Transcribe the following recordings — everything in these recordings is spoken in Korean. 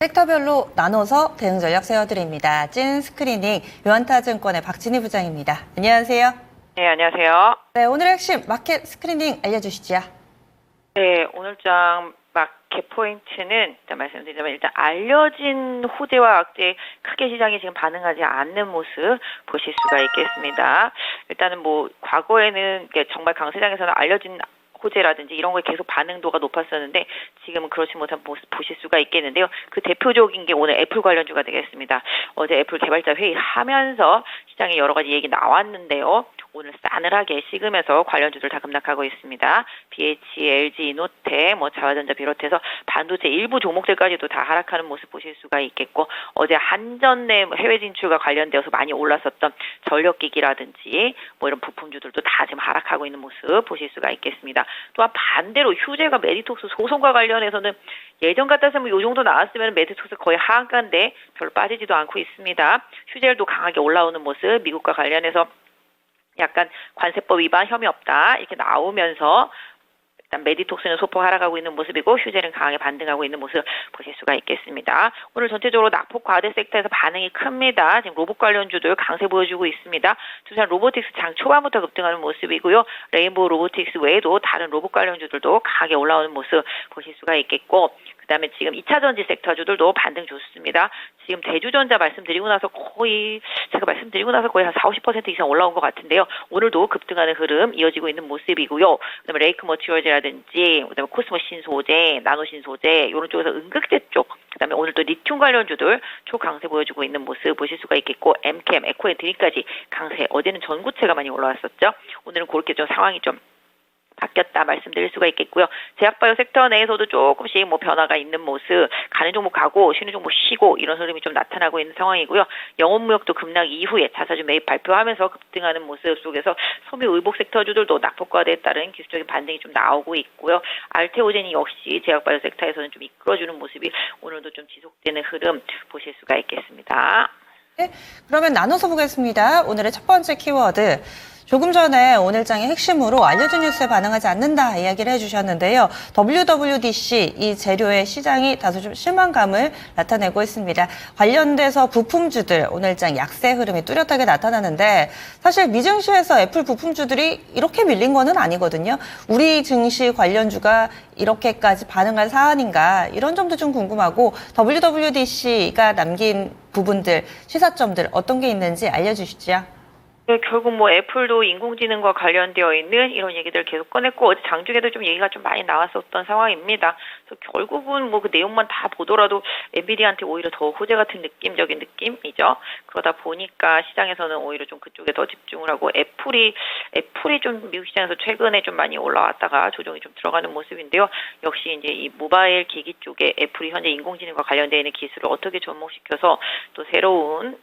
섹터별로 나눠서 대응 전략 세워드립니다. 찐 스크리닝 유한타증권의 박진희 부장입니다. 안녕하세요. 네, 안녕하세요. 네, 오늘의 핵심 마켓 스크리닝 알려주시죠. 네, 오늘장 마켓 포인트는 일단 말씀드리자면 일단 알려진 호재와 악재에 크게 시장이 지금 반응하지 않는 모습 보실 수가 있겠습니다. 일단은 뭐 과거에는 정말 강세장에서는 알려진 호재라든지 이런 거에 계속 반응도가 높았었는데 지금은 그렇지 못한 모습 보실 수가 있겠는데요. 그 대표적인 게 오늘 애플 관련주가 되겠습니다. 어제 애플 개발자 회의하면서 시장에 여러 가지 얘기 나왔는데요. 오늘 싸늘하게 식으면서 관련주들 다 급락하고 있습니다. BH, LG, 이노텍, 자화전자 비롯해서 반도체 일부 종목들까지도 다 하락하는 모습 보실 수가 있겠고 어제 한전내 해외 진출과 관련되어서 많이 올랐었던 전력기기라든지 이런 부품주들도 다 지금 하락하고 있는 모습 보실 수가 있겠습니다. 또한 반대로 휴재가 메디톡스 소송과 관련해서는 예전 같았으면 이 정도 나왔으면 메디톡스 거의 하한가인데 별로 빠지지도 않고 있습니다. 휴재율도 강하게 올라오는 모습 미국과 관련해서 약간 관세법 위반 혐의 없다 이렇게 나오면서 일단 메디톡스는 소폭 하락하고 있는 모습이고 휴재는 강하게 반등하고 있는 모습 보실 수가 있겠습니다. 오늘 전체적으로 낙폭 과대 섹터에서 반응이 큽니다. 지금 로봇 관련주들 강세 보여주고 있습니다. 두산 로보틱스 장 초반부터 급등하는 모습이고요. 레인보우 로보틱스 외에도 다른 로봇 관련주들도 강하게 올라오는 모습 보실 수가 있겠고 그다음에 지금 2차 전지 섹터주들도 반등 좋습니다. 지금 대주전자 말씀드리고 나서 거의 한 40-50% 이상 올라온 것 같은데요. 오늘도 급등하는 흐름 이어지고 있는 모습이고요. 그다음에 레이크 머티리얼즈라든지 그다음에 코스모 신소재, 나노 신소재 이런 쪽에서 음극재 쪽 그다음에 오늘 또 리튬 관련주들 초강세 보여주고 있는 모습 보실 수가 있겠고 엠캠, 에코엔트리까지 강세. 어제는 전구체가 많이 올라왔었죠. 오늘은 그렇게 좀 상황이 좀 바뀌었다 말씀드릴 수가 있겠고요. 제약바이오 섹터 내에서도 조금씩 변화가 있는 모습, 가는 종목 가고 쉬는 종목 쉬고 이런 흐름이 좀 나타나고 있는 상황이고요. 영업무역도 급락 이후에 자사주 매입 발표하면서 급등하는 모습 속에서 섬유 의복 섹터주들도 낙폭과대에 따른 기술적인 반등이 좀 나오고 있고요. 알테오젠이 역시 제약바이오 섹터에서는 좀 이끌어주는 모습이 오늘도 좀 지속되는 흐름 보실 수가 있겠습니다. 네, 그러면 나눠서 보겠습니다. 오늘의 첫 번째 키워드. 조금 전에 오늘장의 핵심으로 알려진 뉴스에 반응하지 않는다 이야기를 해주셨는데요. WWDC 이 재료의 시장이 다소 좀 실망감을 나타내고 있습니다. 관련돼서 부품주들 오늘장 약세 흐름이 뚜렷하게 나타나는데 사실 미증시에서 애플 부품주들이 이렇게 밀린 거는 아니거든요. 우리 증시 관련주가 이렇게까지 반응할 사안인가 이런 점도 좀 궁금하고 WWDC가 남긴 부분들, 시사점들 어떤 게 있는지 알려주시죠. 네, 결국 애플도 인공지능과 관련되어 있는 이런 얘기들 계속 꺼냈고 어제 장중에도 좀 얘기가 좀 많이 나왔었던 상황입니다. 그래서 결국은 그 내용만 다 보더라도 엔비디아한테 오히려 더 호재 같은 느낌적인 느낌이죠. 그러다 보니까 시장에서는 오히려 좀 그쪽에 더 집중을 하고 애플이 좀 미국 시장에서 최근에 좀 많이 올라왔다가 조정이 좀 들어가는 모습인데요. 역시 이제 이 모바일 기기 쪽에 애플이 현재 인공지능과 관련되어 있는 기술을 어떻게 접목시켜서 또 새로운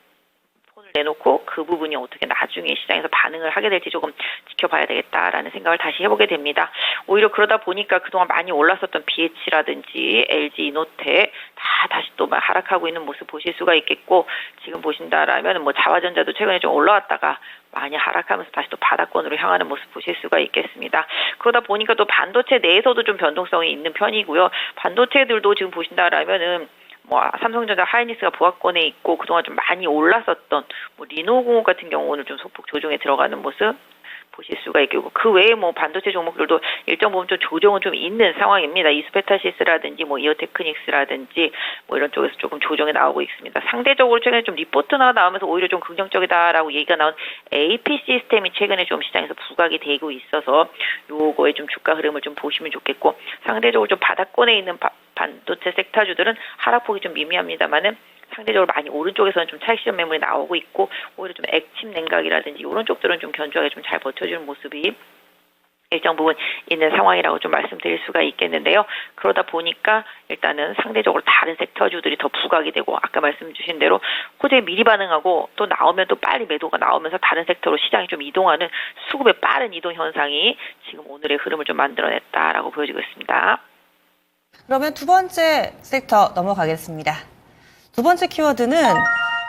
내놓고 그 부분이 어떻게 나중에 시장에서 반응을 하게 될지 조금 지켜봐야 되겠다라는 생각을 다시 해보게 됩니다. 오히려 그러다 보니까 그동안 많이 올랐었던 BH라든지 LG, 이노텍 다 다시 또 하락하고 있는 모습 보실 수가 있겠고 지금 보신다라면 자화전자도 최근에 좀 올라왔다가 많이 하락하면서 다시 또 바닥권으로 향하는 모습 보실 수가 있겠습니다. 그러다 보니까 또 반도체 내에서도 좀 변동성이 있는 편이고요. 반도체들도 지금 보신다라면은 삼성전자 하이닉스가 보합권에 있고 그동안 좀 많이 올랐었던 리노공업 같은 경우 오늘 좀 소폭 조정에 들어가는 모습 보실 수가 있고 그 외에 반도체 종목들도 일정 부분 좀 조정은 좀 있는 상황입니다. 이스페타시스라든지 이어테크닉스라든지 이런 쪽에서 조금 조정이 나오고 있습니다. 상대적으로 최근에 좀 리포트가 나오면서 오히려 좀 긍정적이다라고 얘기가 나온 AP 시스템이 최근에 좀 시장에서 부각이 되고 있어서 요거에 좀 주가 흐름을 좀 보시면 좋겠고 상대적으로 좀 바닥권에 있는 반도체 섹터주들은 하락폭이 좀 미미합니다만은 상대적으로 많이 오른쪽에서는 좀 차익 실현 매물이 나오고 있고 오히려 좀 액침 냉각이라든지 이런 쪽들은 좀 견조하게 좀 잘 버텨주는 모습이 일정 부분 있는 상황이라고 좀 말씀드릴 수가 있겠는데요. 그러다 보니까 일단은 상대적으로 다른 섹터주들이 더 부각이 되고 아까 말씀 주신 대로 호재에 미리 반응하고 또 나오면 또 빨리 매도가 나오면서 다른 섹터로 시장이 좀 이동하는 수급의 빠른 이동 현상이 지금 오늘의 흐름을 좀 만들어냈다라고 보여지고 있습니다. 그러면 두 번째 섹터 넘어가겠습니다. 두 번째 키워드는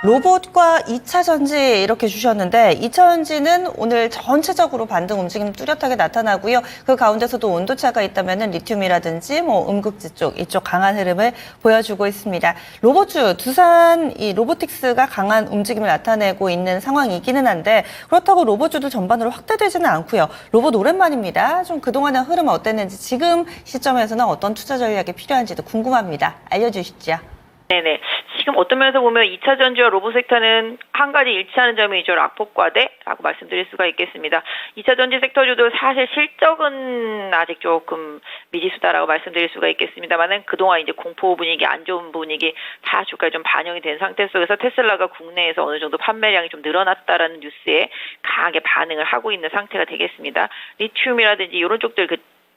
로봇과 2차 전지 이렇게 주셨는데 2차 전지는 오늘 전체적으로 반등 움직임 뚜렷하게 나타나고요. 그 가운데서도 온도차가 있다면 리튬이라든지 음극지 쪽 이쪽 강한 흐름을 보여주고 있습니다. 로봇주 두산 이 로보틱스가 강한 움직임을 나타내고 있는 상황이기는 한데 그렇다고 로봇주도 전반으로 확대되지는 않고요. 로봇 오랜만입니다. 좀 그동안의 흐름 어땠는지 지금 시점에서는 어떤 투자 전략이 필요한지도 궁금합니다. 알려주시죠. 네네. 지금 어떤 면에서 보면 2차 전지와 로봇 섹터는 한 가지 일치하는 점이 있죠. 낙폭과대라고 말씀드릴 수가 있겠습니다. 2차 전지 섹터주도 사실 실적은 아직 조금 미지수다라고 말씀드릴 수가 있겠습니다만은 그동안 이제 공포 분위기, 안 좋은 분위기 다 주가에 좀 반영이 된 상태 속에서 테슬라가 국내에서 어느 정도 판매량이 좀 늘어났다라는 뉴스에 강하게 반응을 하고 있는 상태가 되겠습니다. 리튬이라든지 이런 쪽들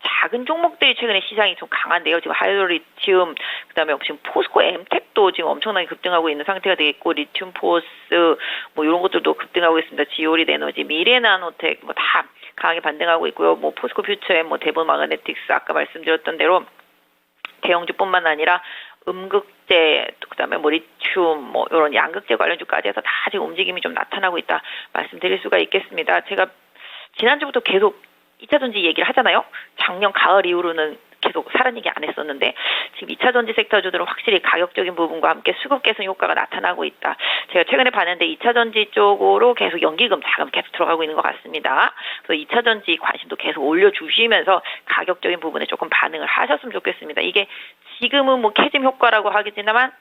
작은 종목들이 최근에 시장이 좀 강한데요. 지금 하이드로리튬, 그다음에 지금 포스코 엠텍도 지금 엄청나게 급등하고 있는 상태가 되겠고, 리튬 포스, 이런 것들도 급등하고 있습니다. 지오릿 에너지, 미래나노텍, 다 강하게 반등하고 있고요. 포스코 퓨처엠, 대본 마그네틱스, 아까 말씀드렸던 대로 대형주뿐만 아니라 음극재, 그다음에 리튬, 이런 양극재 관련주까지 해서 다 지금 움직임이 좀 나타나고 있다 말씀드릴 수가 있겠습니다. 제가 지난주부터 계속 2차 전지 얘기를 하잖아요. 작년 가을 이후로는 계속 사는 얘기 안 했었는데 지금 2차 전지 섹터주들은 확실히 가격적인 부분과 함께 수급 개선 효과가 나타나고 있다. 제가 최근에 봤는데 2차 전지 쪽으로 계속 연기금 자금 계속 들어가고 있는 것 같습니다. 그래서 2차 전지 관심도 계속 올려주시면서 가격적인 부분에 조금 반응을 하셨으면 좋겠습니다. 이게 지금은 캐즘 효과라고 하겠지만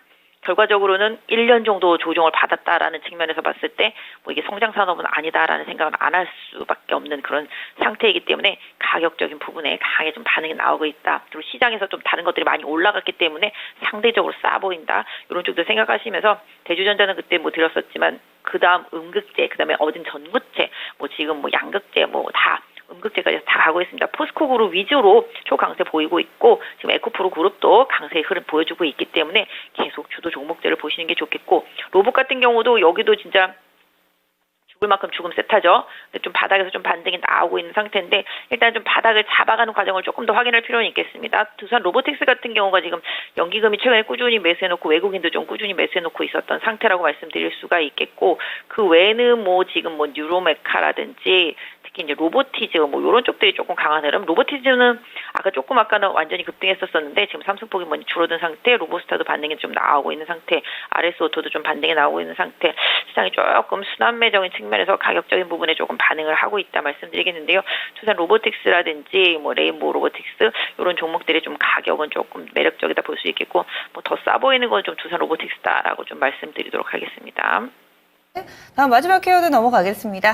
결과적으로는 1년 정도 조정을 받았다라는 측면에서 봤을 때 이게 성장 산업은 아니다라는 생각은 안 할 수밖에 없는 그런 상태이기 때문에 가격적인 부분에 강하게 좀 반응이 나오고 있다. 그리고 시장에서 좀 다른 것들이 많이 올라갔기 때문에 상대적으로 싸 보인다. 이런 쪽도 생각하시면서 대주전자는 그때 드렸었지만 그다음 음극재, 그다음에 어딘 전구체, 지금 양극재 다 음극재까지 다 가고 있습니다. 포스코 그룹 위주로 초강세 보이고 있고 지금 에코프로 그룹도 강세의 흐름 보여주고 있기 때문에 계속 주도 종목들을 보시는 게 좋겠고 로봇 같은 경우도 여기도 진짜 죽을 만큼 죽음 세타죠. 근데 좀 바닥에서 좀 반등이 나오고 있는 상태인데 일단 좀 바닥을 잡아가는 과정을 조금 더 확인할 필요는 있겠습니다. 두산 로보틱스 같은 경우가 지금 연기금이 최근에 꾸준히 매수해놓고 외국인도 좀 꾸준히 매수해놓고 있었던 상태라고 말씀드릴 수가 있겠고 그 외에는 지금 뉴로메카라든지 특히 이제 로보티즈 이런 쪽들이 조금 강한 흐름. 로보티즈는 아까는 완전히 급등했었었는데 지금 삼성폭이 줄어든 상태, 로보스타도 반등이 좀 나오고 있는 상태, RS오토도 좀 반등이 나오고 있는 상태. 시장이 조금 순환매적인 측면에서 가격적인 부분에 조금 반응을 하고 있다 말씀드리겠는데요. 두산 로보틱스라든지 레인보우 로보틱스 이런 종목들이 좀 가격은 조금 매력적이다 볼 수 있겠고 더 싸 보이는 건 좀 두산 로보틱스다라고 좀 말씀드리도록 하겠습니다. 다음 마지막 키워드 넘어가겠습니다.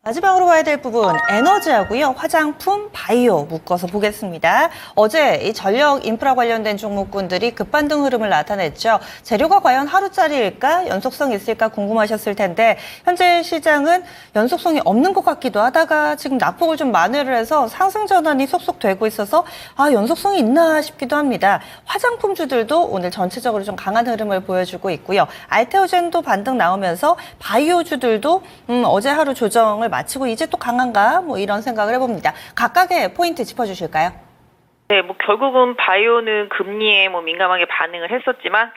마지막으로 봐야 될 부분 에너지하고요. 화장품, 바이오 묶어서 보겠습니다. 어제 이 전력 인프라 관련된 종목군들이 급반등 흐름을 나타냈죠. 재료가 과연 하루짜리일까? 연속성 있을까 궁금하셨을 텐데 현재 시장은 연속성이 없는 것 같기도 하다가 지금 낙폭을 좀 만회를 해서 상승 전환이 속속 되고 있어서 연속성이 있나 싶기도 합니다. 화장품주들도 오늘 전체적으로 좀 강한 흐름을 보여주고 있고요. 알테오젠도 반등 나오면서 바이오주들도 어제 하루 조정을 마치고 이제 또 강한가? 이런 생각을 해봅니다. 각각의 포인트 짚어주실까요? 네, 결국은 바이오는 금리에 민감하게 반응을 했었지만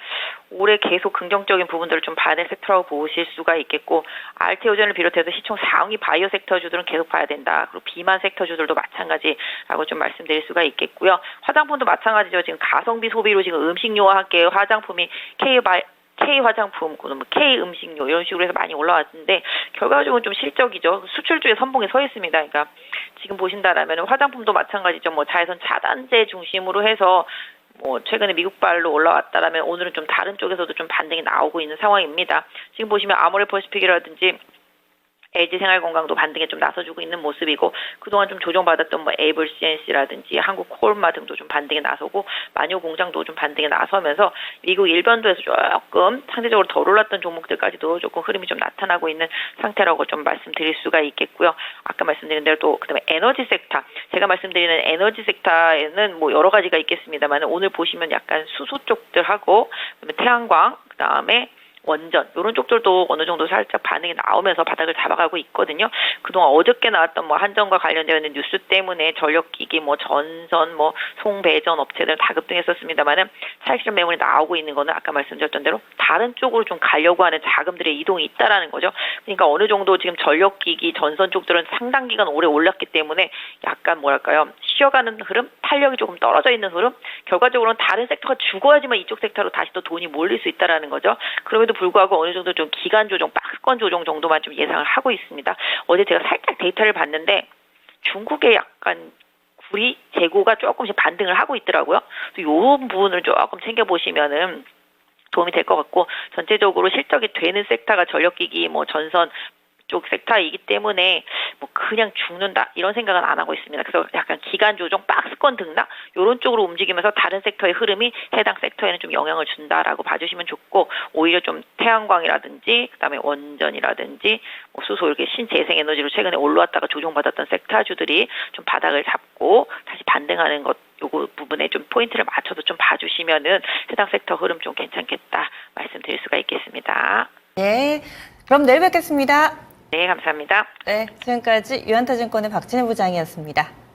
올해 계속 긍정적인 부분들을 좀 봐야 될 섹터라고 보실 수가 있겠고 알테오젠을 비롯해서 시총 4위기 바이오 섹터주들은 계속 봐야 된다. 그리고 비만 섹터주들도 마찬가지라고 좀 말씀드릴 수가 있겠고요. 화장품도 마찬가지죠. 지금 가성비 소비로 지금 음식료와 함께 화장품이 K 화장품, K 음식료 이런 식으로 해서 많이 올라왔는데 결과적으로 좀 실적이죠. 수출주의 선봉에 서 있습니다. 그러니까 지금 보신다라면 화장품도 마찬가지죠. 자외선 차단제 중심으로 해서 최근에 미국발로 올라왔다라면 오늘은 좀 다른 쪽에서도 좀 반등이 나오고 있는 상황입니다. 지금 보시면 아모레퍼시픽이라든지 LG생활건강도 반등에 좀 나서주고 있는 모습이고 그동안 좀 조정받았던 에이블 CNC라든지 한국콜마 등도 좀 반등에 나서고 마녀공장도 좀 반등에 나서면서 미국 일본도에서 조금 상대적으로 덜 올랐던 종목들까지도 조금 흐름이 좀 나타나고 있는 상태라고 좀 말씀드릴 수가 있겠고요. 아까 말씀드린 대로 또 그다음에 에너지 섹터 제가 말씀드리는 에너지 섹터에는 여러 가지가 있겠습니다만 오늘 보시면 약간 수소 쪽들하고 그다음에 태양광 그다음에 원전 이런 쪽들도 어느 정도 살짝 반응이 나오면서 바닥을 잡아가고 있거든요. 그동안 어저께 나왔던 뭐 한전과 관련되어 있는 뉴스 때문에 전력기기, 뭐 전선, 뭐 송배전 업체들 다 급등했었습니다만은 차익실현 매물이 나오고 있는 거는 아까 말씀드렸던 대로 다른 쪽으로 좀 가려고 하는 자금들의 이동이 있다라는 거죠. 그러니까 어느 정도 지금 전력기기, 전선 쪽들은 상당 기간 오래 올랐기 때문에 약간 뭐랄까요, 쉬어가는 흐름, 탄력이 조금 떨어져 있는 흐름, 결과적으로는 다른 섹터가 죽어야지만 이쪽 섹터로 다시 또 돈이 몰릴 수 있다라는 거죠. 그럼에도 불구하고 어느 정도 좀 기간 조정, 박스권 조정 정도만 좀 예상을 하고 있습니다. 어제 제가 살짝 데이터를 봤는데 중국의 약간 구리 재고가 조금씩 반등을 하고 있더라고요. 이런 부분을 조금 챙겨보시면은 도움이 될 것 같고, 전체적으로 실적이 되는 섹터가 전력기기, 뭐 전선 쪽 섹터이기 때문에 뭐 그냥 죽는다 이런 생각은 안 하고 있습니다. 그래서 약간 기간 조정, 박스권 등락 이런 쪽으로 움직이면서 다른 섹터의 흐름이 해당 섹터에는 좀 영향을 준다라고 봐주시면 좋고, 오히려 좀 태양광이라든지 그다음에 원전이라든지 뭐 수소 이렇게 신재생에너지로 최근에 올라왔다가 조정받았던 섹터주들이 좀 바닥을 잡고 다시 반등하는 것, 요거 부분에 좀 포인트를 맞춰서 좀 봐주시면은 해당 섹터 흐름 좀 괜찮겠다 말씀드릴 수가 있겠습니다. 네, 그럼 내일 뵙겠습니다. 네, 감사합니다. 네, 지금까지 유한타증권의 박진혜 부장이었습니다.